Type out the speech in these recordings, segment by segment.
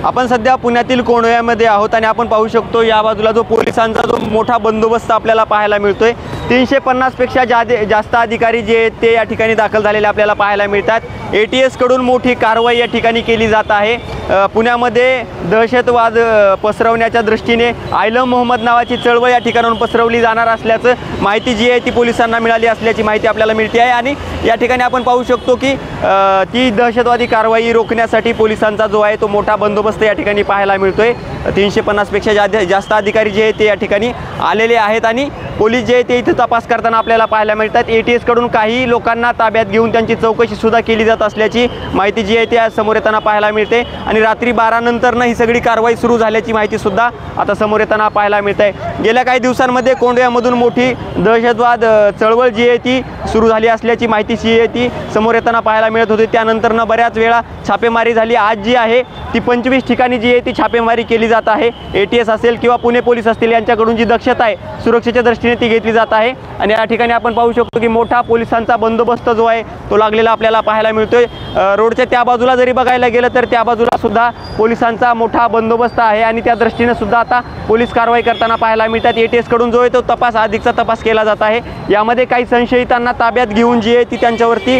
आपण सध्या पुण्यातील कोंढव्यामध्ये आहोत आणि आपण पाहू शकतो या बाजूला जो पोलिसांचा जो मोठा बंदोबस्त आपल्याला पाहायला मिळतोय। 350 पेक्षा जास्त अधिकारी जे आहेत ते या ठिकाणी दाखल झालेले आपल्याला पाहायला मिळतात। ATS कडून मोठी कारवाई या ठिकाणी केली जात आहे। पुण्यामध्ये दहशतवाद पसरवण्याच्या दृष्टीने आयलम मोहम्मद नावाची चळवळ या ठिकाणाहून पसरवली जाणार असल्याचं माहिती जी आहे ती पोलिसांना मिळाली असल्याची माहिती आपल्याला मिळते आहे। आणि या ठिकाणी आपण पाहू शकतो की ती दहशतवादी कारवाई रोखण्यासाठी पोलिसांचा जो आहे तो मोठा बंदोबस्त या ठिकाणी पाहायला मिळतोय। 350 पेक्षा जास्त अधिकारी जे आहेत ते या ठिकाणी आलेले आहेत आणि पोलीस जे ते इथे तपास करताना आपल्याला पाहायला मिळतात। ATS कडून काही लोकांना ताब्यात घेऊन त्यांची चौकशी सुद्धा केली जात असल्याची माहिती जी आहे ती समोर येताना पाहायला मिळते आणि रात्री 12 नंतरनं ही सगळी कारवाई सुरू झाल्याची माहिती सुद्धा आता समोर येताना पाहायला मिळते। गेल्या काही दिवसांमध्ये कोंढव्यामधून मोठी दहशतवाद चळवळ जी आहे ती सुरू झाली असल्याची माहिती जी आहे ती समोर येताना पाहायला मिळत होती। त्यानंतरनं बऱ्याच वेळा छापेमारी झाली। आज जी आहे ती 25 ठिकाणी जी आहे ती छापेमारी केली जात आहे। ATS असेल किंवा पुणे पोलीस असतील यांच्याकडून जी दक्षता आहे सुरक्षेच्या दृष्टीने ती घेतली जात आहे आणि या ठिकाणी आपण पाहू शकतो की मोठा पोलिसांचा बंदोबस्त जो आहे तो लागलेला आपल्याला पाहायला मिळतोय। रोडच्या त्या बाजूला जरी बघायला गेलं तर त्या बाजूला सुद्धा पोलिसांचा मोठा बंदोबस्त आहे आणि त्या दृष्टीने सुद्धा आता पोलीस कारवाई करताना पाहायला मिळतात। ATS कडून जो आहे तो अधिकचा तपास केला जात आहे। यामध्ये काही संशयितांना ताब्यात घेऊन जी आहे ती त्यांच्यावरती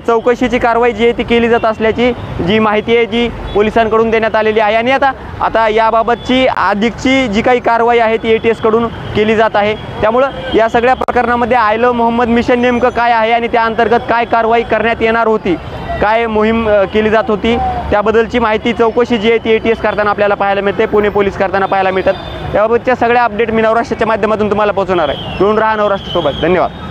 चौकशीची कारवाई जी आहे ती केली जात असल्याची जी माहिती आहे जी पोलिसांकडून देण्यात आलेली आहे आणि आता याबाबतची अधिकची जी काही कारवाई आहे ती ATS कडून केली जात आहे। त्यामुळे या सगळ्या प्रकरणामध्ये आयलम मोहम्मद मिशन नेमकं काय आहे आणि त्या अंतर्गत काय कारवाई करण्यात येणार होती, काय मोहीम केली जात होती त्याबद्दलची माहिती चौकशी जी आहे ती ATS करताना आपल्याला पाहायला मिळते, पुणे पोलीस करताना पाहायला मिळतात। याबाबतच्या सगळ्या अपडेट मी नवराष्ट्राच्या माध्यमातून तुम्हाला पोहोचवणार आहे। जोडून राहा नवराष्ट्रासोबत। धन्यवाद।